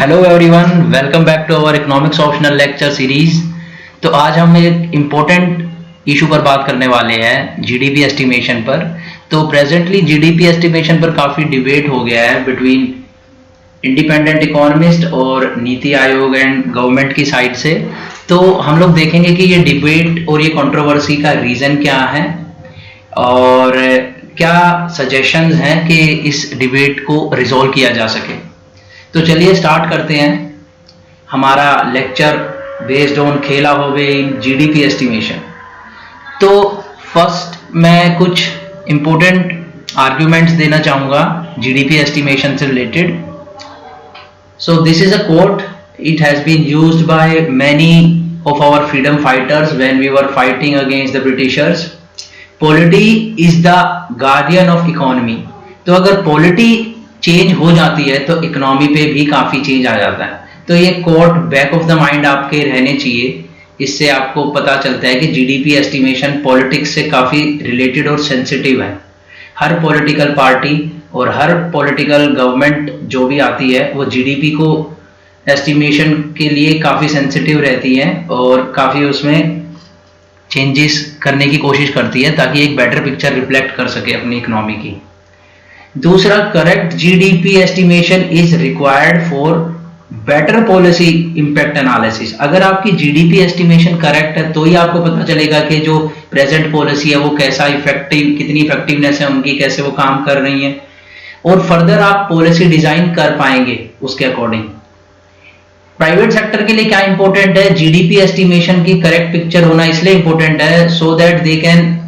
Hello everyone, welcome back to our economics optional lecture series. तो आज हम एक इम्पोर्टेंट इशू पर बात करने वाले हैं, जीडीपी एस्टिमेशन पर। तो प्रेजेंटली जीडीपी एस्टिमेशन पर काफ़ी डिबेट हो गया है बिटवीन इंडिपेंडेंट इकोनॉमिस्ट और नीति आयोग एंड गवर्नमेंट की साइड से। तो हम लोग देखेंगे कि ये डिबेट और ये कंट्रोवर्सी का रीज़न क्या है और क्या सजेशंस हैं कि इस डिबेट को रिजॉल्व किया जा सके। तो चलिए स्टार्ट करते हैं हमारा लेक्चर बेस्ड ऑन खेला हो गई जीडीपी एस्टिमेशन। तो फर्स्ट मैं कुछ इम्पोर्टेंट आर्ग्यूमेंट्स देना चाहूँगा जीडीपी एस्टिमेशन से related. So this is a quote, it has been used by many of our freedom fighters when we were fighting against the Britishers. Polity is the guardian of economy. तो अगर polity change हो जाती है तो economy पे भी काफ़ी change आ जाता है। तो ये quote back of the mind आपके रहने चाहिए। इससे आपको पता चलता है कि जीडीपी एस्टिमेशन पॉलिटिक्स से काफ़ी रिलेटेड और सेंसिटिव है। हर पॉलिटिकल पार्टी और हर पॉलिटिकल गवर्नमेंट जो भी आती है वो जीडीपी को एस्टिमेशन के लिए काफ़ी सेंसिटिव रहती है और काफ़ी उसमें चेंजेस करने की कोशिश करती है ताकि एक बेटर पिक्चर रिफ्लेक्ट कर सके अपनी इकोनॉमी की। दूसरा, correct GDP estimation is required for better policy impact analysis. अगर आपकी जीडीपी एस्टिमेशन करेक्ट है तो ही आपको पता चलेगा कि जो प्रेजेंट पॉलिसी है वो कैसा इफेक्टिव, कितनी इफेक्टिवनेस है उनकी, कैसे वो काम कर रही है और फर्दर आप पॉलिसी डिजाइन कर पाएंगे उसके अकॉर्डिंग। प्राइवेट सेक्टर के लिए क्या इंपॉर्टेंट है, जीडीपी एस्टिमेशन की करेक्ट पिक्चर होना इसलिए इंपॉर्टेंट है so that they can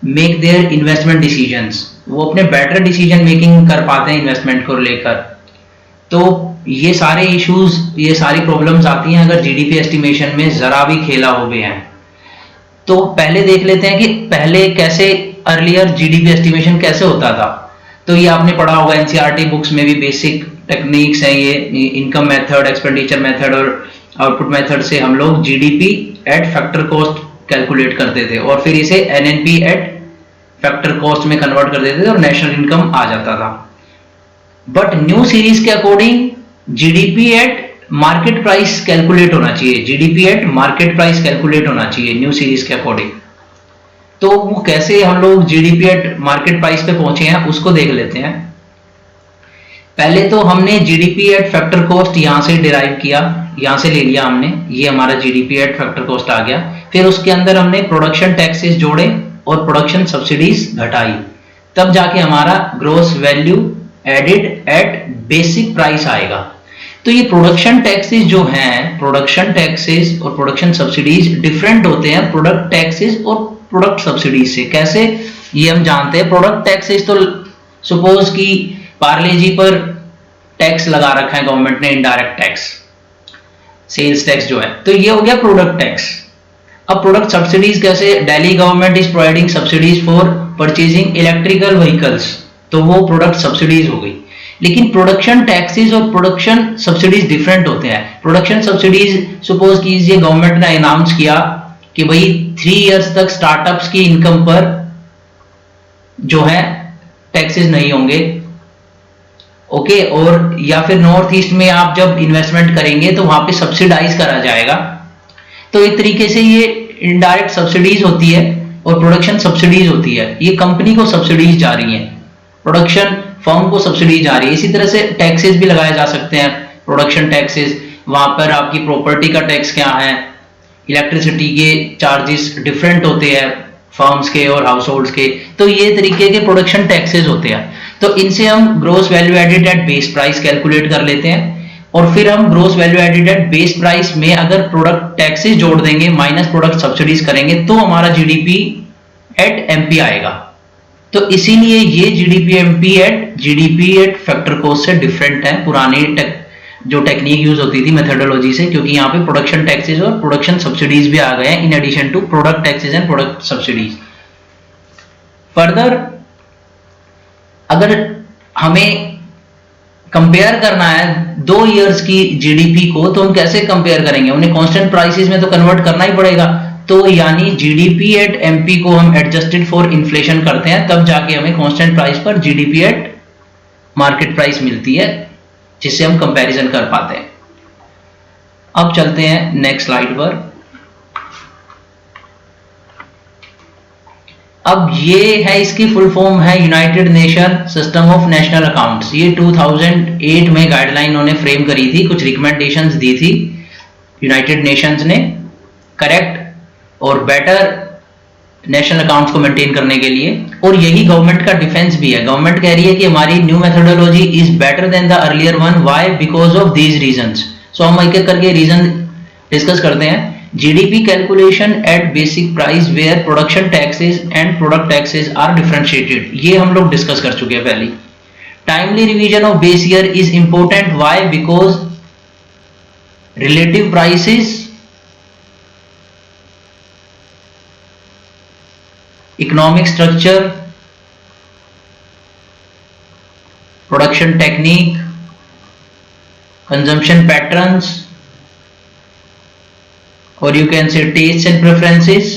make their investment decisions. वो अपने बेटर डिसीजन मेकिंग कर पाते हैं इन्वेस्टमेंट को लेकर। तो ये सारे इश्यूज, ये सारी प्रॉब्लम्स आती हैं अगर जीडीपी एस्टिमेशन में जरा भी खेला हो गया है। तो पहले देख लेते हैं कि पहले कैसे अर्लियर जीडीपी एस्टिमेशन कैसे होता था। तो ये आपने पढ़ा होगा एनसीईआरटी बुक्स में भी, बेसिक टेक्निक्स हैं ये, इनकम मेथड, एक्सपेंडिचर मेथड और आउटपुट मेथड से हम लोग GDP at factor cost calculate करते थे और फिर इसे एनएनपी एट फैक्टर कॉस्ट में कन्वर्ट कर देते थे और नेशनल इनकम आ जाता था। बट न्यू सीरीज के according GDP at market price calculate होना चाहिए, GDP at market price calculate होना चाहिए न्यू सीरीज के अकॉर्डिंग। तो वो कैसे हम लोग जीडीपी एट मार्केट प्राइस पे पहुंचे हैं उसको देख लेते हैं। पहले तो हमने जीडीपी एट फैक्टर कॉस्ट यहां से डिराइव किया, यहां से ले लिया हमने, ये हमारा जीडीपी एट फैक्टर कॉस्ट आ गया। फिर उसके अंदर हमने प्रोडक्शन टैक्सेस जोड़े और प्रोडक्शन सब्सिडीज घटाई, तब जाके हमारा gross value added at basic price आएगा। तो ये प्रोडक्शन टैक्सेस जो हैं, प्रोडक्शन टैक्सेस और प्रोडक्शन सब्सिडीज डिफरेंट होते हैं प्रोडक्ट टैक्सेस और प्रोडक्ट सब्सिडीज से। कैसे, ये हम जानते हैं। प्रोडक्ट टैक्सेस तो सपोज कि पार्ले जी पर टैक्स लगा रखा है गवर्नमेंट ने, इनडायरेक्ट टैक्स, सेल्स टैक्स जो है, तो ये हो गया प्रोडक्ट टैक्स। अब प्रोडक्ट सब्सिडीज कैसे, Delhi government is providing subsidies for purchasing electrical vehicles, तो वो प्रोडक्ट सब्सिडीज हो गई। लेकिन प्रोडक्शन टैक्सेस और प्रोडक्शन सब्सिडीज डिफरेंट होते हैं। प्रोडक्शन सब्सिडीज सपोज कीजिए गवर्नमेंट ने अनाउंस किया कि भाई 3 इयर्स तक स्टार्टअप्स की इनकम पर जो है टैक्सेस नहीं होंगे, ओके। और या फिर नॉर्थ ईस्ट में आप जब इन्वेस्टमेंट करेंगे तो वहां पे सब्सिडाइज करा जाएगा। तो एक तरीके से ये इनडायरेक्ट सब्सिडीज होती है और प्रोडक्शन सब्सिडीज होती है। ये कंपनी को सब्सिडीज जा रही है, प्रोडक्शन फर्म को सब्सिडीज जा रही है। इसी तरह से टैक्सेस भी लगाए जा सकते हैं, प्रोडक्शन टैक्सेस, वहां पर आपकी प्रॉपर्टी का टैक्स क्या है, इलेक्ट्रिसिटी के चार्जेस डिफरेंट होते हैं फर्म्स के और हाउस होल्ड्स के। तो ये तरीके के प्रोडक्शन टैक्सेस होते हैं। तो इनसे हम gross value added at base price calculate कर लेते हैं और फिर हम gross value added at base price में अगर प्रोडक्ट टैक्सेस जोड़ देंगे माइनस प्रोडक्ट सब्सिडीज करेंगे तो हमारा जीडीपी एट एमपी आएगा। तो इसीलिए ये जीडीपी एट फैक्टर कॉस्ट से डिफरेंट है पुरानी जो टेक्निक यूज होती थी मेथोडोलॉजी से, क्योंकि यहाँ पे प्रोडक्शन टैक्सेस और प्रोडक्शन सब्सिडीज भी आ गए हैं in addition to product taxes and product subsidies. Further अगर हमें कंपेयर करना है 2 इयर्स की जीडीपी को, तो हम कैसे कंपेयर करेंगे, उन्हें कांस्टेंट प्राइसेस में तो कन्वर्ट करना ही पड़ेगा। तो यानी जीडीपी एट एमपी को हम एडजस्टेड फॉर इन्फ्लेशन करते हैं, तब जाके हमें कांस्टेंट प्राइस पर जीडीपी एट मार्केट प्राइस मिलती है, जिससे हम कंपैरिजन कर पाते हैं। अब चलते हैं नेक्स्ट स्लाइड पर। अब ये है, इसकी फुल फॉर्म है United nation system of national accounts. ये 2008 में गाइडलाइन उन्होंने फ्रेम करी थी, कुछ रिकमेंडेशंस दी थी यूनाइटेड नेशंस ने करेक्ट और बेटर नेशनल अकाउंट्स को मेंटेन करने के लिए। और यही गवर्नमेंट का डिफेंस भी है। गवर्नमेंट कह रही है कि हमारी new methodology is better than the earlier one. Why? Because of these reasons. So हम एक एक करके रीजन डिस्कस करते हैं। GDP calculation at basic price where production taxes and product taxes are differentiated, ये हम लोग डिस्कस कर चुके हैं पहले। Timely revision of base year is important. Why? Because relative prices, economic structure, production technique, consumption patterns, or you can say tastes and preferences,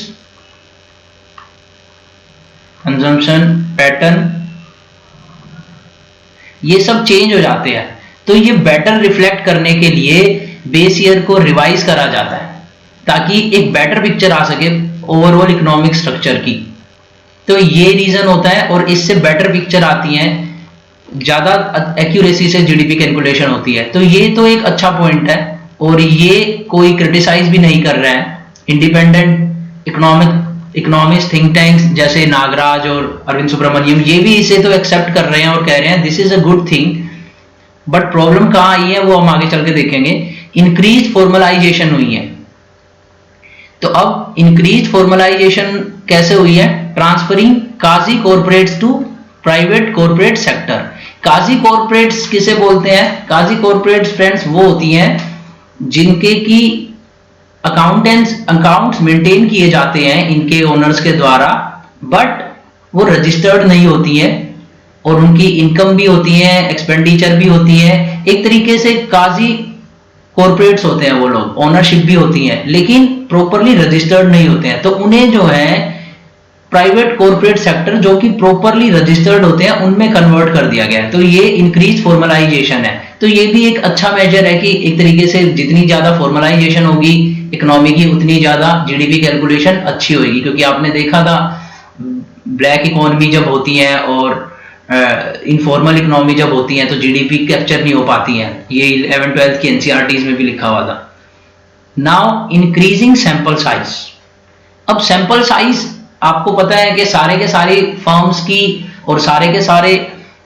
consumption pattern, ये सब change हो जाते हैं। तो ये बेटर रिफ्लेक्ट करने के लिए बेस ईयर को रिवाइज करा जाता है ताकि एक बेटर पिक्चर आ सके ओवरऑल इकोनॉमिक स्ट्रक्चर की। तो ये रीजन होता है और इससे बेटर पिक्चर आती है, ज्यादा एक्यूरेसी से जीडीपी कैलकुलेशन होती है। तो ये तो एक अच्छा पॉइंट है और ये कोई क्रिटिसाइज भी नहीं कर रहा है। इंडिपेंडेंट इकोनॉमिस्ट थिंक टैंक्स जैसे नागराज और अरविंद सुब्रमण्यम, ये भी इसे तो एक्सेप्ट कर रहे हैं और कह रहे हैं this is a good thing. But problem कहाँ आई है वो हम आगे चल के देखेंगे। इंक्रीज फॉर्मलाइजेशन हुई है। तो अब इंक्रीज फॉर्मलाइजेशन कैसे हुई है? Transferring quasi corporates to private corporate sector. Quasi corporates किसे बोलते हैं? काजी कॉर्पोरेट्स फ्रेंड्स वो होती हैं जिनके की अकाउंट्स मेंटेन किए जाते हैं इनके ओनर्स के द्वारा, बट वो रजिस्टर्ड नहीं होती है और उनकी इनकम भी होती है, एक्सपेंडिचर भी होती है। एक तरीके से काजी कॉर्पोरेट्स होते हैं वो लोग, ओनरशिप भी होती है लेकिन प्रॉपरली रजिस्टर्ड नहीं होते हैं। तो उन्हें जो है प्राइवेट कॉर्पोरेट सेक्टर जो कि प्रॉपरली रजिस्टर्ड होते हैं उनमें कन्वर्ट कर दिया गया है। तो ये इंक्रीज फॉर्मलाइजेशन है। तो ये भी एक अच्छा मेजर है कि एक तरीके से जितनी ज्यादा फॉर्मलाइजेशन होगी इकोनॉमी की उतनी ज्यादा जीडीपी कैलकुलेशन अच्छी होगी। क्योंकि आपने देखा था ब्लैक इकोनॉमी जब होती है और इनफॉर्मल इकोनॉमी जब होती है तो जीडीपी कैप्चर नहीं हो पाती है। ये 11-12 की एनसीईआरटीज में भी लिखा हुआ था। Now increasing sample size. अब सैंपल साइज आपको पता है कि सारे के सारे फर्म्स की और सारे के सारे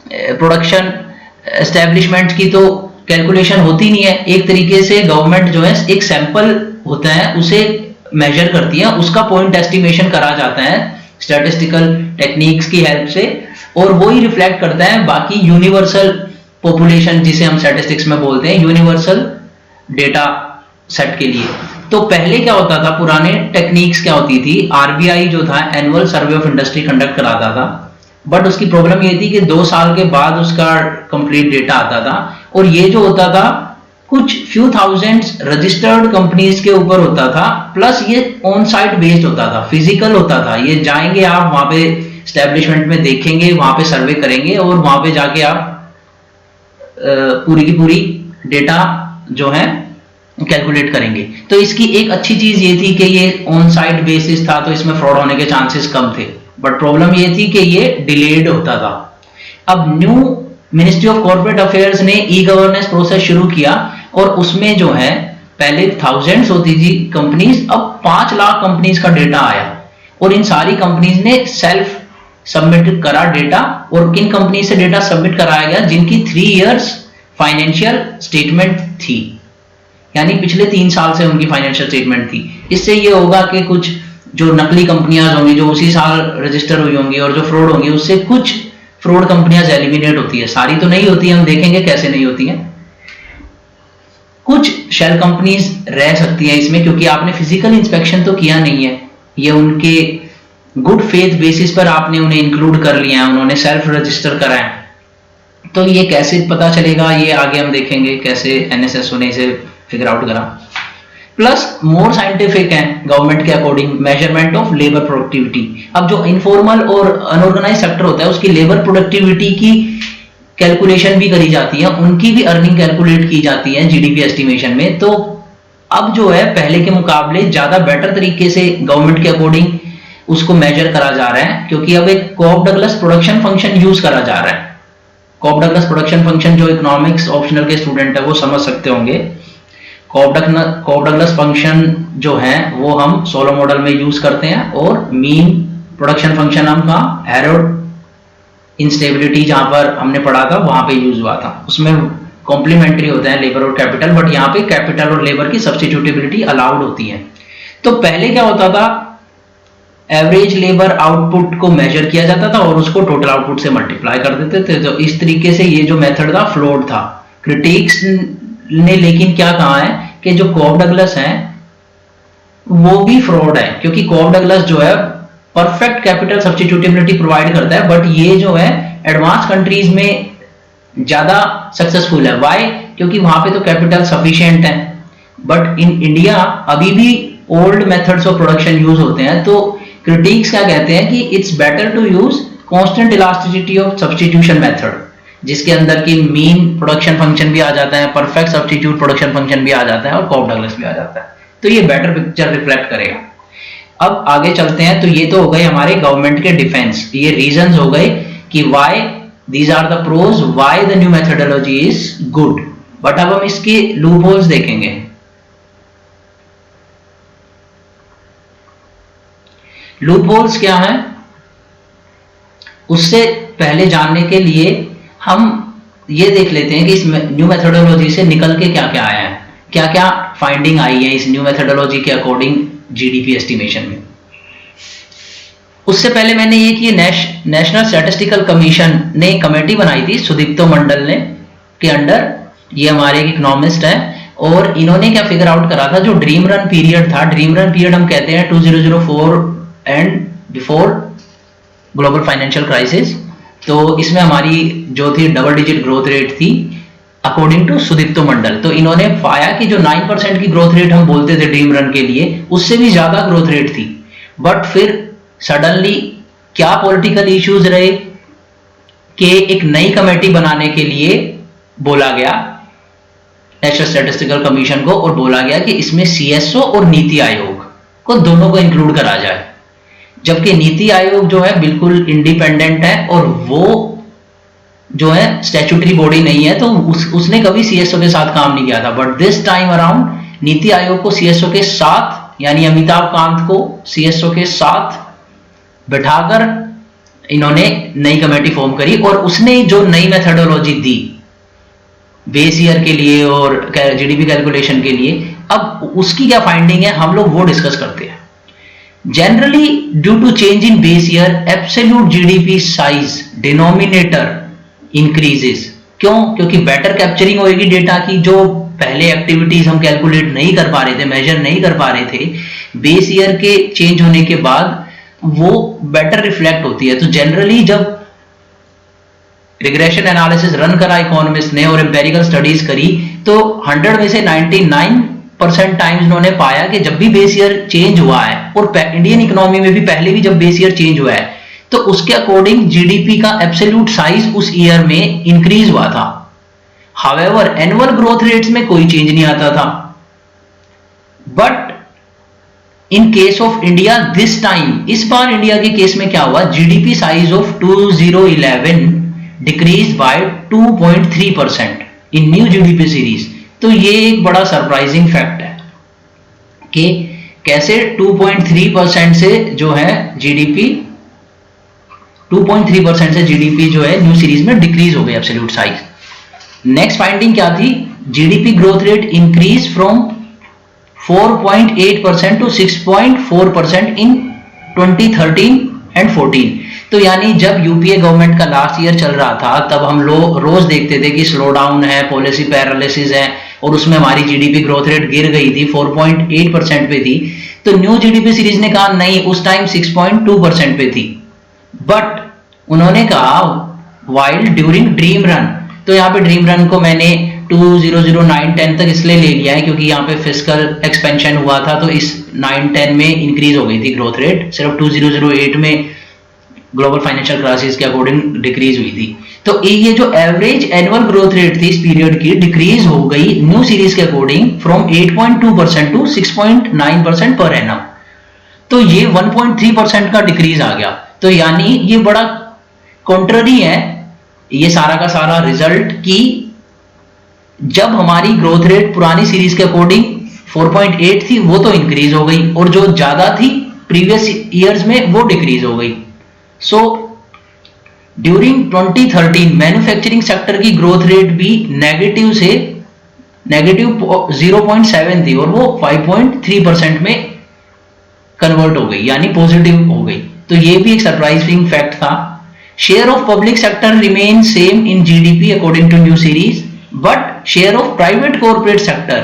प्रोडक्शन एस्टेब्लिशमेंट की तो कैलकुलेशन होती नहीं है। एक तरीके से गवर्नमेंट जो है एक सैंपल होता है उसे मेजर करती है, उसका पॉइंट एस्टिमेशन करा जाता है स्टैटिस्टिकल टेक्निक्स की हेल्प से और वो ही रिफ्लेक्ट करता है बाकी यूनिवर्सल पॉपुलेशन जिसे हम स्टैटिस्टिक्स में बोलते हैं, यूनिवर्सल डेटा सेट के लिए। तो पहले क्या होता था, पुराने टेक्निक्स क्या होती थी, आरबीआई जो था annual survey of industry conduct कराता था, बट उसकी प्रॉब्लम ये थी कि 2 साल के बाद उसका कंप्लीट डेटा आता था और ये जो होता था कुछ फ्यू थाउजेंड्स रजिस्टर्ड कंपनीज के ऊपर होता था, प्लस ये ऑन साइट बेस्ड होता था, फिजिकल होता था। ये जाएंगे आप वहां पे एस्टेब्लिशमेंट में देखेंगे, वहां पे सर्वे करेंगे और वहां पे जाके आप पूरी की पूरी डेटा जो है कैलकुलेट करेंगे। तो इसकी एक अच्छी चीज ये थी कि ये ऑन साइट बेसिस था तो इसमें फ्रॉड होने के चांसेस कम थे, बट प्रॉब्लम ये थी कि ये डिलेड होता था। अब new ministry of corporate affairs ने ई गवर्नेंस प्रोसेस शुरू किया और उसमें जो है पहले थाउजेंड्स होती थी कंपनीज, अब 5 लाख कंपनीज का डेटा आया और इन सारी कंपनीज ने सेल्फ सबमिट करा डेटा। और किन कंपनी से डेटा सबमिट कराया गया? जिनकी 3 इयर्स फाइनेंशियल स्टेटमेंट थी, यानी पिछले 3 साल से उनकी फाइनेंशियल स्टेटमेंट थी। इससे ये होगा कि कुछ जो नकली कंपनियां होंगी जो उसी साल रजिस्टर हुई होंगी और जो फ्रॉड होंगी उससे कुछ फ्रॉड कंपनियां एलिमिनेट होती है, सारी तो नहीं होती है, हम देखेंगे कैसे नहीं होती है। कुछ शेल कंपनीज रह सकती है इसमें क्योंकि आपने फिजिकल इंस्पेक्शन तो किया नहीं है, ये उनके गुड फेथ बेसिस पर आपने उन्हें इंक्लूड कर लिया है, उन्होंने सेल्फ रजिस्टर करा है। तो ये कैसे पता चलेगा, ये आगे हम देखेंगे कैसे एनएसएस ने इसे फिगर आउट करा। प्लस मोर साइंटिफिक है गवर्नमेंट के according measurement of labour productivity. अब जो इनफॉर्मल और अनऑर्गेनाइज सेक्टर होता है उसकी लेबर प्रोडक्टिविटी की कैलकुलेशन भी करी जाती है, उनकी भी अर्निंग कैलकुलेट की जाती है जीडीपी एस्टिमेशन में। तो अब जो है पहले के मुकाबले ज्यादा बेटर तरीके से गवर्नमेंट के अकॉर्डिंग उसको मेजर करा जा रहा है, क्योंकि अब एक Cobb Douglas production function use करा जा रहा है। कॉप डगलस प्रोडक्शन फंक्शन जो इकोनॉमिक्स ऑप्शनल के स्टूडेंट है वो समझ सकते होंगे। कॉप डगलस फंक्शन जो है वो हम सोलो मॉडल में यूज करते हैं, और मीन प्रोडक्शन फंक्शन हम कहाँ हेरोड इंस्टेबिलिटी जहां पर हमने पढ़ा था वहां पे यूज हुआ था। उसमें कॉम्प्लीमेंट्री होते हैं लेबर और कैपिटल, बट यहाँ पे कैपिटल और लेबर की सब्स्टिट्यूटेबिलिटी अलाउड होती है। तो पहले क्या होता था, एवरेज लेबर आउटपुट को मेजर किया जाता था और उसको टोटल आउटपुट से मल्टीप्लाई कर देते थे। तो इस तरीके से ये जो मेथड था फ्लॉड था। क्रिटिक्स ने लेकिन क्या कहा है कि जो कॉप डगलस है वो भी फ्रॉड है, क्योंकि कॉप डगलस जो है परफेक्ट कैपिटल सब्स्टिट्यूटेबिलिटी प्रोवाइड करता है, बट ये जो है एडवांस कंट्रीज में ज्यादा सक्सेसफुल है। व्हाई? क्योंकि वहां पे तो कैपिटल सफिशिएंट है, बट इन इंडिया अभी भी old methods of production use होते हैं। तो क्रिटिक्स क्या कहते हैं कि it's better to use constant elasticity of substitution method, जिसके अंदर की मीन प्रोडक्शन फंक्शन भी आ जाता है, परफेक्ट सब्स्टिट्यूट प्रोडक्शन फंक्शन भी आ जाता है और कॉप डगलस भी आ जाता है। तो ये बेटर पिक्चर रिफ्लेक्ट करेगा। अब आगे चलते हैं। तो ये तो हो गए हमारे गवर्नमेंट के डिफेंस, ये रीजंस हो गए कि why these are the pros, why the new methodology is good. But अब हम इसके लूप होल्स देखेंगे। लूप होल्स क्या है, उससे पहले जानने के लिए हम ये देख लेते हैं कि इस न्यू मेथोडोलॉजी से निकल के क्या क्या आया है, क्या क्या फाइंडिंग आई है इस न्यू मेथोडोलॉजी के अकॉर्डिंग जीडीपी एस्टिमेशन में। उससे पहले मैंने ये कि नेशनल स्टैटिस्टिकल कमीशन ने कमेटी बनाई थी सुदीप्तो मंडल ने के अंडर, ये हमारे एक इकोनॉमिस्ट है, और इन्होंने क्या फिगर आउट करा था, जो ड्रीम रन पीरियड था, ड्रीम रन पीरियड हम कहते हैं 2004 and before global financial crisis. तो इसमें हमारी जो थी डबल डिजिट ग्रोथ रेट थी अकॉर्डिंग टू सुदीप्तो मंडल। तो इन्होंने पाया कि जो 9% की ग्रोथ रेट हम बोलते थे ड्रीम रन के लिए, उससे भी ज्यादा ग्रोथ रेट थी। बट फिर सडनली क्या पॉलिटिकल इश्यूज रहे कि एक नई कमेटी बनाने के लिए बोला गया नेशनल स्टैटिस्टिकल कमीशन को, और बोला गया कि इसमें सीएसओ और नीति आयोग को दोनों को इंक्लूड करा जाए। जबकि नीति आयोग जो है बिल्कुल इंडिपेंडेंट है और वो जो है स्टैट्यूटरी बॉडी नहीं है, तो उसने कभी सीएसओ के साथ काम नहीं किया था। But this time around NITI Aayog को सीएसओ के साथ, यानी अमिताभ कांत को सीएसओ के साथ बैठाकर इन्होंने नई कमेटी फॉर्म करी, और उसने जो नई मेथोडोलॉजी दी बेस ईयर के लिए और जीडीपी कैलकुलेशन के लिए, अब उसकी क्या फाइंडिंग है हम लोग वो डिस्कस करते हैं। Generally due to change in base year absolute GDP size denominator increases. क्यों? क्योंकि बेटर कैप्चरिंग होगी डेटा की, जो पहले एक्टिविटीज हम कैलकुलेट नहीं कर पा रहे थे, मेजर नहीं कर पा रहे थे, बेस ईयर के चेंज होने के बाद वो बेटर रिफ्लेक्ट होती है। तो जनरली जब रिग्रेशन एनालिसिस रन करा इकोनॉमिस्ट ने और एम्पेरिकल स्टडीज करी, तो 100 में से 99% टाइम्स उन्होंने पाया कि जब भी बेस ईयर चेंज हुआ है, और इंडियन इकोनॉमी में भी पहले भी जब बेस ईयर चेंज हुआ है, तो उसके अकॉर्डिंग जीडीपी का एब्सोल्यूट साइज उस ईयर में इंक्रीज हुआ था। हाउएवर एनुअल ग्रोथ रेट्स में कोई चेंज नहीं आता था। But in case of India this time, इस बार इंडिया के केस में क्या हुआ, GDP size of 2011 decrease by 2.3% in new GDP series. तो ये एक बड़ा सरप्राइजिंग फैक्ट है कि कैसे 2.3% से जो है जीडीपी 2.3% से जीडीपी जो है न्यू सीरीज में डिक्रीज हो गई एब्सोल्यूट साइज। नेक्स्ट फाइंडिंग क्या थी, GDP growth rate increase from 4.8% to 6.4% in 2013 and 14। तो यानी जब यूपीए गवर्नमेंट का लास्ट ईयर चल रहा था, तब हम लोग रोज देखते थे कि स्लो डाउन है, पॉलिसी पैरालिसिस है, और उसमें हमारी जीडीपी ग्रोथ रेट गिर गई थी, 4.8% पे थी। तो न्यू जीडीपी सीरीज ने कहा नहीं, उस टाइम 6.2% पे थी। बट उन्होंने कहा वाइल ड्यूरिंग ड्रीम रन, तो यहाँ पे ड्रीम रन को मैंने 2009-10 तक इसलिए ले लिया है क्योंकि यहाँ पे फिस्कल एक्सपेंशन हुआ था, तो इस 9-10 में इंक्रीज हो गई थी ग्रोथ रेट, सिर्फ 2008 में ग्लोबल फाइनेंशियल क्राइसिस के अकॉर्डिंग डिक्रीज हुई थी। तो ये जो एवरेज एनुअल ग्रोथ रेट थी इस पीरियड की डिक्रीज हो गई न्यू सीरीज के according from 8.2% to 6.9% per annum. तो ये 1.3% का डिक्रीज आ गया। तो यानी ये बड़ा कॉन्ट्ररी है ये सारा का सारा रिजल्ट कि जब हमारी ग्रोथ रेट पुरानी सीरीज के अकॉर्डिंग 4.8 थी वो तो इंक्रीज हो गई और जो ज्यादा थी प्रीवियस ईयर्स में वो डिक्रीज हो गई। सो ड्यूरिंग 2013 मैन्युफैक्चरिंग सेक्टर की ग्रोथ रेट भी नेगेटिव से नेगेटिव 0.7 थी और वो 5.3% में कन्वर्ट हो गई यानी पॉजिटिव हो गई। तो ये भी एक सरप्राइजिंग फैक्ट था। Share of public sector remain same in GDP according to new series, but share of private corporate sector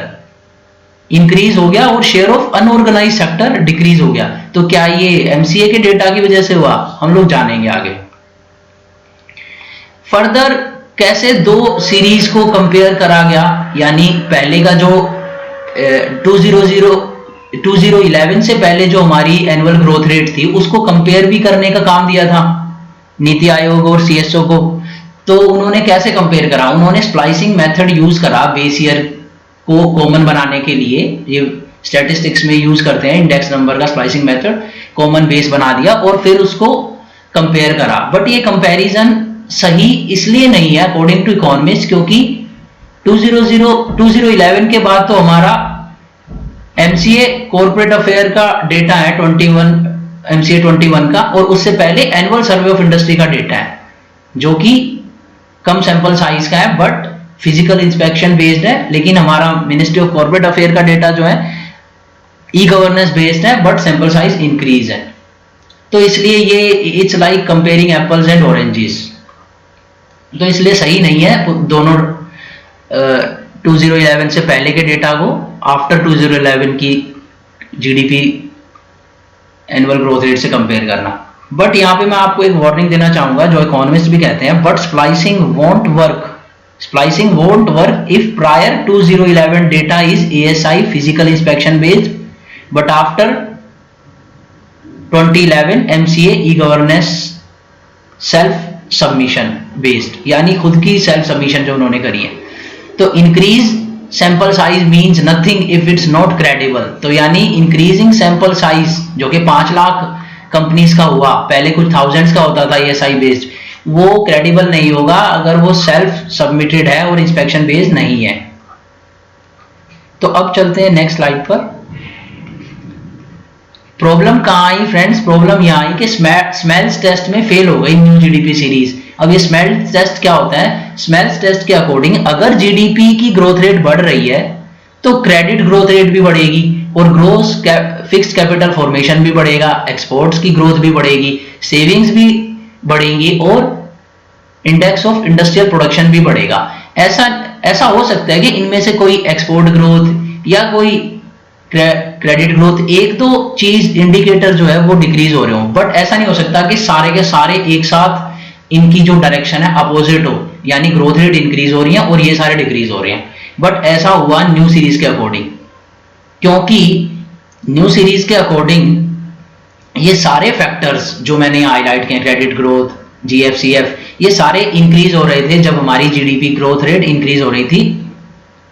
increase हो गया और share of unorganised sector decrease हो गया। तो क्या ये एमसीए के डेटा की वजह से हुआ, हम लोग जानेंगे आगे। फर्दर कैसे दो सीरीज को कंपेयर करा गया, यानी पहले का जो 2011 से पहले जो हमारी एनुअल ग्रोथ रेट थी उसको कंपेयर भी करने का काम दिया था नीति आयोग और सीएसओ को। तो उन्होंने कैसे कंपेयर करा, उन्होंने स्प्लाइसिंग मेथड यूज करा बेस ईयर को कॉमन बनाने के लिए। ये स्टैटिस्टिक्स में यूज करते हैं इंडेक्स नंबर का स्प्लाइसिंग मेथड, कॉमन बेस बना दिया और फिर उसको कंपेयर करा। बट ये कंपैरिजन सही इसलिए नहीं है अकॉर्डिंग टू इकोनॉमिस्ट क्योंकि 2011 के बाद तो हमारा एमसीए कॉर्पोरेट अफेयर का डेटा है 21 का, और उससे पहले एनुअल सर्वे ऑफ इंडस्ट्री का डेटा है जो कि कम सैंपल साइज का है बट फिजिकल इंस्पेक्शन बेस्ड है। लेकिन हमारा मिनिस्ट्री ऑफ कॉर्पोरेट अफेयर का डेटा जो है ई गवर्नेंस बेस्ड है बट सैंपल साइज इंक्रीज है। तो इसलिए ये it's like comparing apples and oranges. तो इसलिए सही नहीं है दोनों 2011 से पहले के डेटा को आफ्टर 2011 की जीडीपी एनुअल ग्रोथ रेट से कंपेयर करना। बट यहाँ पे मैं आपको एक वार्निंग देना चाहूंगा जो इकोनॉमिस्ट भी कहते हैं, but splicing won't work if prior 2011 data is ASI physical inspection based but after 2011 MCA e governance self submission based, यानी खुद की सेल्फ सबमिशन जो उन्होंने करी है। तो increase sample size means nothing if it's not credible. तो यानी इंक्रीजिंग सैंपल साइज जो कि 5 लाख कंपनीज का हुआ, पहले कुछ थाउजेंड्स का होता था एएसआई बेस्ड, वो क्रेडिबल नहीं होगा अगर वो सेल्फ सबमिटेड है और इंस्पेक्शन बेस्ड नहीं है। तो अब चलते हैं नेक्स्ट स्लाइड पर। प्रॉब्लम कहां आई फ्रेंड्स, प्रॉब्लम यहां आई कि स्मेल्स टेस्ट में फेल हो गई न्यू जीडीपी सीरीज। अब ये स्मेल्स टेस्ट क्या होता है, स्मेल्स टेस्ट के अकॉर्डिंग अगर जीडीपी की ग्रोथ रेट बढ़ रही है तो क्रेडिट ग्रोथ रेट भी बढ़ेगी और ग्रोस फिक्स्ड कैपिटल फॉर्मेशन भी बढ़ेगा, एक्सपोर्ट्स की ग्रोथ भी बढ़ेगी, सेविंग्स भी बढ़ेंगी और इंडेक्स ऑफ इंडस्ट्रियल प्रोडक्शन भी बढ़ेगा। ऐसा हो सकता है कि इनमें से कोई एक्सपोर्ट ग्रोथ या कोई क्रेडिट ग्रोथ एक दो चीज इंडिकेटर जो है वो डिक्रीज हो रहे हो, बट ऐसा नहीं हो सकता कि सारे के सारे एक साथ इनकी जो डायरेक्शन है अपोजिट हो, यानी ग्रोथ रेट इंक्रीज हो रही है और ये सारे डिक्रीज हो रहे हैं। बट ऐसा हुआ न्यू सीरीज के अकॉर्डिंग, क्योंकि न्यू सीरीज के अकॉर्डिंग ये सारे फैक्टर्स जो मैंने हाईलाइट किए, क्रेडिट ग्रोथ, जीएफसीएफ, ये सारे इंक्रीज हो रहे थे जब हमारी जीडीपी ग्रोथ रेट इंक्रीज हो रही थी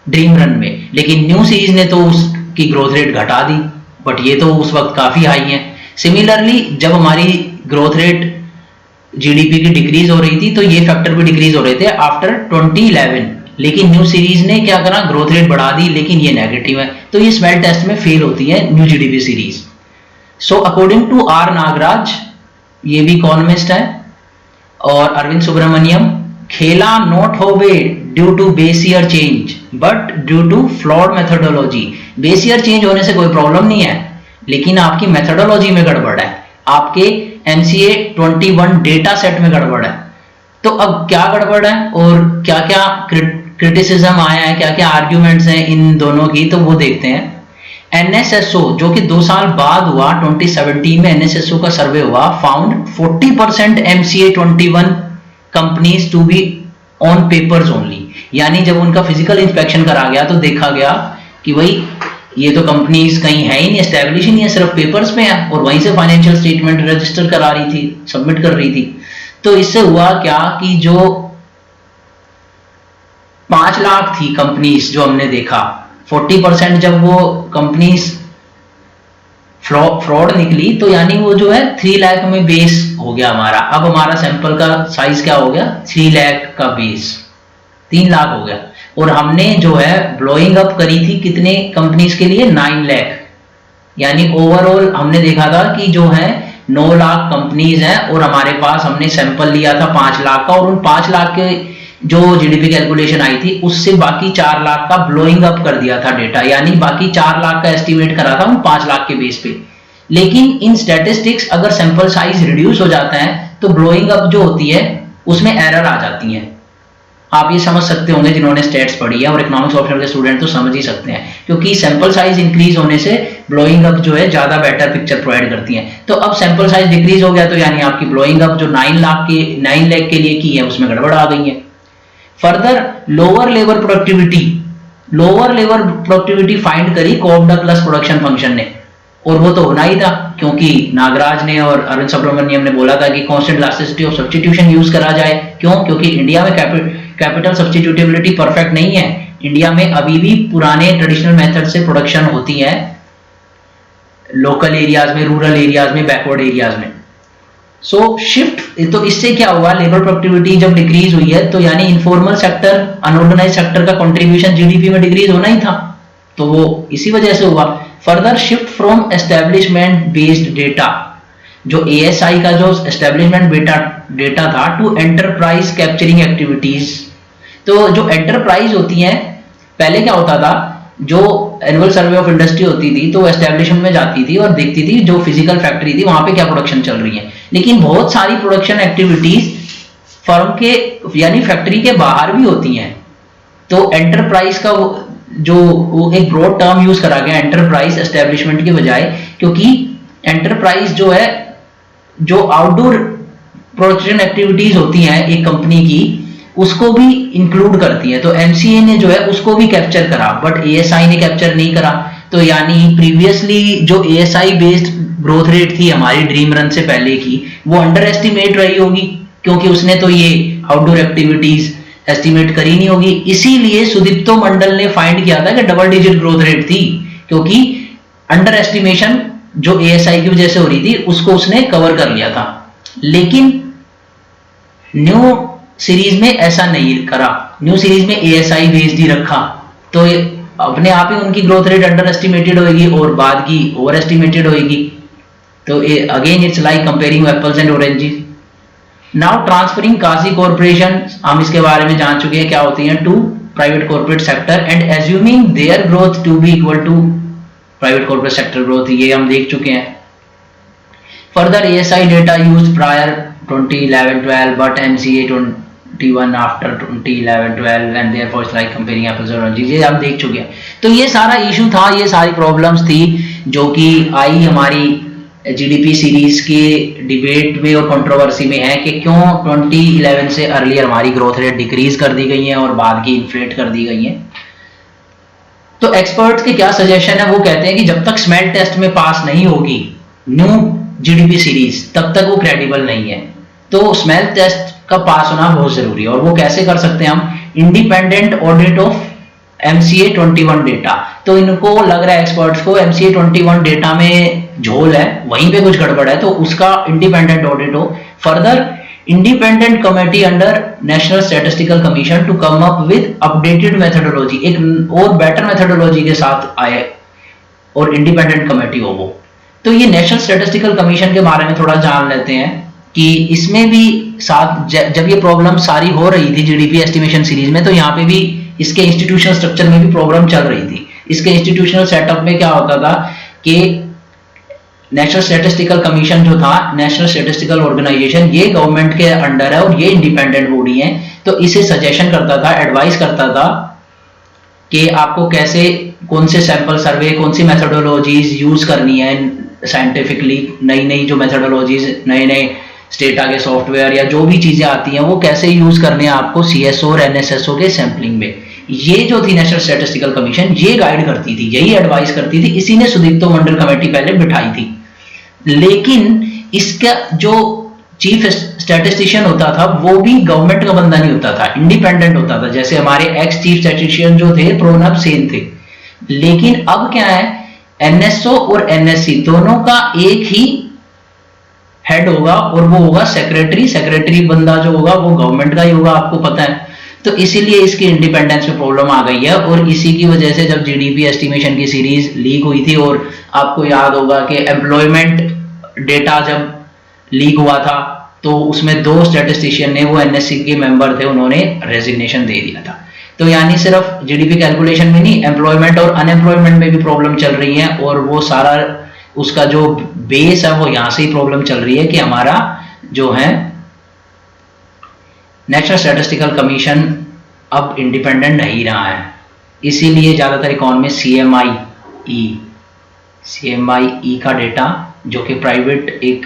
ड्रीम रन में। लेकिन न्यू सीरीज ने तो उसकी ग्रोथ रेट घटा दी, बट ये तो उस वक्त काफी हाई है। सिमिलरली जब हमारी ग्रोथ रेट जीडीपी की डिक्रीज हो रही थी तो ये फैक्टर भी डिक्रीज हो रहे थे आफ्टर 2011, लेकिन न्यू सीरीज ने क्या करा, ग्रोथ रेट बढ़ा दी, लेकिन ये नेगेटिव है। तो ये स्मेल टेस्ट में फेल होती है new GDP series. So according to R Nagaraj, ये भी इकोनॉमिस्ट है, और अरविंद सुब्रमण्यम, खेला not however due to base year change but due to flawed methodology. Base year change होने से कोई प्रॉब्लम नहीं है, लेकिन आपकी मेथोडोलॉजी में गड़बड़ है, आपके एमसीए 21 डेटा सेट में गड़बड़ है। तो अब क्या गड़बड़ है और क्या क्या क्रिटिसिज्म आया है, क्या क्या आर्ग्यूमेंट्स हैं इन दोनों की, तो वो देखते हैं। एनएसएसओ जो कि 2 साल बाद हुआ, 2017 में एनएसएसओ का सर्वे हुआ, found 40% MCA 21 companies to be on papers only. यानी जब उनका फिजिकल इंस्पेक्शन करा गया तो देखा गया कि भाई ये तो कंपनीज कहीं है ही नहीं, एस्टेब्लिश ही नहीं है, सिर्फ पेपर्स में है, और वहीं से फाइनेंशियल स्टेटमेंट रजिस्टर करा रही थी, सबमिट कर रही थी। तो इससे हुआ क्या कि जो 5 लाख थी कंपनीज जो हमने देखा, 40% जब वो कंपनीज फ्रॉड निकली तो यानी वो जो है 3 लाख में बेस हो गया हमारा। अब हमारा सैंपल का साइज क्या हो गया, 3 लाख का बेस 3 लाख हो गया। और हमने जो है ब्लोइंग अप करी थी कितने कंपनीज के लिए, 9 लाख। यानी ओवरऑल हमने देखा था कि जो है 9 लाख कंपनीज हैं और हमारे पास हमने सैंपल लिया था 5 लाख का, और उन 5 लाख के जो जीडीपी कैलकुलेशन आई थी उससे बाकी 4 लाख का ब्लोइंग अप कर दिया था डेटा, यानी बाकी 4 लाख का एस्टिमेट करा था उन 5 लाख के बेस पे। लेकिन इन स्टैटिस्टिक्स अगर सैंपल साइज रिड्यूस हो जाता है तो ब्लोइंग अप जो होती है उसमें एरर आ जाती है। आप ये समझ सकते होंगे जिन्होंने स्टैट्स पढ़ी है, और इकोनॉमिक्स ऑप्शनल के स्टूडेंट तो समझ ही सकते हैं, क्योंकि सैंपल साइज इंक्रीज होने से ब्लोइंग अप जो है ज्यादा बेटर पिक्चर प्रोवाइड करती है। तो अब सैंपल साइज डिक्रीज हो गया तो यानी आपकी ब्लोइंग अप जो 9 लाख के लिए की है उसमें गड़बड़ आ गई है। Further lower labour productivity find करी कोप डगलस प्रोडक्शन फंक्शन ने, और वो तो होना ही था क्योंकि नागराज ने और अरुण सुब्रमण्यम ने बोला था कि constant elasticity of substitution use करा जाए। क्यों? क्योंकि इंडिया में कैपिटल सब्स्टिट्यूटेबिलिटी परफेक्ट नहीं है। इंडिया में अभी भी पुराने ट्रेडिशनल मेथड से प्रोडक्शन होती है, लोकल एरियाज में, रूरल एरियाज में, बैकवर्ड एरियाज में। सो शिफ्ट, तो इससे क्या हुआ, लेबर प्रोडक्टिविटी जब डिक्रीज हुई है तो यानी इनफॉर्मल सेक्टर, अनऑर्गेनाइज सेक्टर का कंट्रीब्यूशन जीडीपी में डिक्रीज होना ही था, तो वो इसी वजह से हुआ। Further shift from establishment based data, जो एएसआई का जो एस्टेब्लिशमेंट डेटा था, टू एंटरप्राइज कैप्चरिंग एक्टिविटीज। तो जो एंटरप्राइज होती हैं, पहले क्या होता था, जो एनुअल सर्वे ऑफ इंडस्ट्री होती थी तो एस्टेब्लिशमेंट में जाती थी और देखती थी जो फिजिकल फैक्ट्री थी वहां पे क्या प्रोडक्शन चल रही है। लेकिन बहुत सारी प्रोडक्शन एक्टिविटीज फर्म के यानी फैक्ट्री के बाहर भी होती हैं। तो एंटरप्राइज का जो वो एक ब्रॉड टर्म यूज करा गया एंटरप्राइज एस्टेब्लिशमेंट के बजाय, क्योंकि एंटरप्राइज जो है जो आउटडोर प्रोडक्शन एक्टिविटीज होती हैं एक कंपनी की उसको भी इंक्लूड करती है। तो एमसीए ने जो है उसको भी कैप्चर करा, बट एएसआई ने कैप्चर नहीं करा। तो यानी प्रीवियसली जो एएसआई बेस्ड ग्रोथ रेट थी हमारी ड्रीम रन से पहले की, वो अंडर एस्टिमेट रही होगी, क्योंकि उसने तो ये आउटडोर एक्टिविटीज एस्टिमेट करी नहीं होगी। इसीलिए सुदीप्तो मंडल ने फाइंड किया था कि डबल डिजिट ग्रोथ रेट थी, क्योंकि अंडर एस्टिमेशन जो एएसआई की वजह से हो रही थी उसको उसने कवर कर लिया था। लेकिन न्यू सीरीज में ऐसा नहीं करा, न्यू सीरीज में एएसआई बेस्ड ही रखा, तो अपने आप ही उनकी ग्रोथ रेट अंडर एस्टिमेटेड होगी और बाद की ओवर एस्टिमेटेड होगी। तो again it's like comparing apples and oranges. Now transferring quasi corporation, हम इसके बारे में जान चुके हैं क्या होती हैं, to private corporate sector and assuming their growth to be equal to private corporate sector growth, ये हम देख चुके हैं। Further ASI data used prior 2011-12 but MCA 21 after 2011-12 and therefore it's like comparing apples and oranges, ये हम देख चुके हैं। तो ये सारा इशू था, ये सारी प्रॉब्लम्स थी जो कि आई हमारी जीडीपी सीरीज के डिबेट में और कंट्रोवर्सी में है कि क्यों 2011 से अर्लियर हमारी ग्रोथ रेट डिक्रीज कर दी गई है और बाद की इन्फ्लेट कर दी गई है। तो एक्सपर्ट्स के क्या सजेशन है, वो कहते हैं कि जब तक स्मेल टेस्ट में पास नहीं होगी न्यू जीडीपी सीरीज तब तक वो क्रेडिबल नहीं है। तो स्मेल टेस्ट का पास होना बहुत जरूरी है, और वो कैसे कर सकते हैं हम, independent audit of MCA 21 data. तो इनको लग रहा है एक्सपर्ट्स को MCA 21 डेटा में झोल है, वहीं पे कुछ गड़बड़ है, तो उसका इंडिपेंडेंट ऑडिट हो। Further independent committee under national statistical commission to come up with updated methodology, एक और बेटर मेथोडोलॉजी के साथ आए और इंडिपेंडेंट कमेटी हो वो। तो ये नेशनल स्टैटिस्टिकल कमीशन के बारे में थोड़ा जान लेते हैं कि इसमें भी साथ जब ये प्रॉब्लम सारी हो रही थी जीडीपी एस्टिमेशन सीरीज में, तो यहाँ पे भी इसके इंस्टीट्यूशनल स्ट्रक्चर में भी प्रॉब्लम चल रही थी। इसके इंस्टीट्यूशनल सेटअप में क्या होता था कि नेशनल स्टैटिस्टिकल कमीशन जो था, नेशनल स्टैटिस्टिकल ऑर्गेनाइजेशन, ये गवर्नमेंट के अंडर है और ये इंडिपेंडेंट बॉडी है। तो इसे सजेशन करता था, एडवाइस करता था कि आपको कैसे, कौन से सैंपल सर्वे, कौन सी मेथोडोलॉजीज यूज करनी है साइंटिफिकली, नई नई जो मेथोडोलॉजीज, नए नए स्टेटा के सॉफ्टवेयर या जो भी चीजें आती हैं वो कैसे यूज करने हैं आपको सीएसओ और एनएसएसओ के सैंपलिंग में। ये जो थी नेशनल स्टैटिस्टिकल कमीशन, ये गाइड करती थी, यही एडवाइस करती थी, इसी ने सुदीप्तो मंडल कमेटी पहले बिठाई थी। लेकिन इसका जो चीफ स्टैटिस्टिशियन होता था वो भी गवर्नमेंट का बंदा नहीं होता था, इंडिपेंडेंट होता था। जैसे हमारे एक्स चीफ स्टैटिस्टिशियन जो थे प्रणब सेन थे। लेकिन अब क्या है, एनएसओ और एनएससी दोनों का एक ही हेड होगा और वो होगा सेक्रेटरी। सेक्रेटरी बंदा जो होगा वो गवर्नमेंट का ही होगा, आपको पता है। तो इसीलिए इसकी इंडिपेंडेंस में प्रॉब्लम आ गई है। और इसी की वजह से जब जीडीपी एस्टिमेशन की सीरीज लीक हुई थी, और आपको याद होगा कि एम्प्लॉयमेंट डेटा जब लीक हुआ था तो उसमें 2 स्टैटिस्टिशियन ने, वो एनएससी के मेंबर थे, उन्होंने रेजिग्नेशन दे दिया था। तो यानी सिर्फ जीडीपी कैलकुलेशन में नहीं, एम्प्लॉयमेंट और अनएम्प्लॉयमेंट में भी प्रॉब्लम चल रही है। और वो सारा उसका जो बेस है वो यहां से ही प्रॉब्लम चल रही है कि हमारा जो है नेशनल स्टैटिस्टिकल कमीशन अब इंडिपेंडेंट नहीं रहा है। इसीलिए ज्यादातर इकोनॉमी सीएमआईई का डेटा, जो कि प्राइवेट एक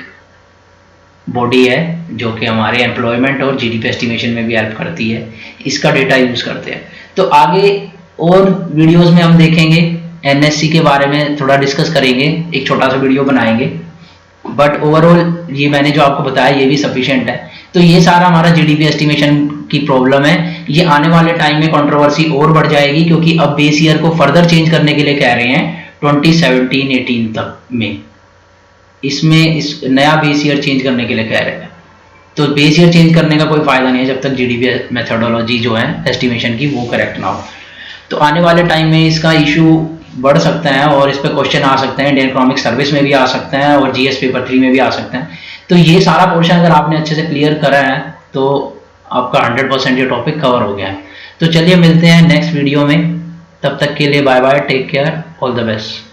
बॉडी है जो कि हमारे एम्प्लॉयमेंट और जीडीपी एस्टिमेशन में भी हेल्प करती है, इसका डेटा यूज करते हैं। तो आगे और वीडियोस में हम देखेंगे, एनएससी के बारे में थोड़ा डिस्कस करेंगे, एक छोटा सा वीडियो बनाएंगे। बट ओवरऑल ये मैंने जो आपको बताया ये भी सफिशिएंट है। तो ये सारा हमारा जीडीपी एस्टिमेशन की प्रॉब्लम है। ये आने वाले टाइम में कंट्रोवर्सी और बढ़ जाएगी, क्योंकि अब बेस ईयर को फर्दर चेंज करने के लिए कह रहे हैं 2017-18 तक में। इसमें इस नया बेस ईयर चेंज करने के लिए कह रहे हैं। तो बेस ईयर चेंज करने का कोई फायदा नहीं है जब तक जीडीपी मेथोडोलॉजी जो है एस्टिमेशन की वो करेक्ट ना हो। तो आने वाले टाइम में इसका इशू बढ़ सकते हैं और इस पर क्वेश्चन आ सकते हैं, इंडियन इकोनॉमिक सर्विस में भी आ सकते हैं और जीएस पेपर 3 में भी आ सकते हैं। तो ये सारा पोर्शन अगर आपने अच्छे से क्लियर करा है तो आपका 100% ये टॉपिक कवर हो गया है। तो चलिए मिलते हैं नेक्स्ट वीडियो में, तब तक के लिए bye bye, take care, all the best.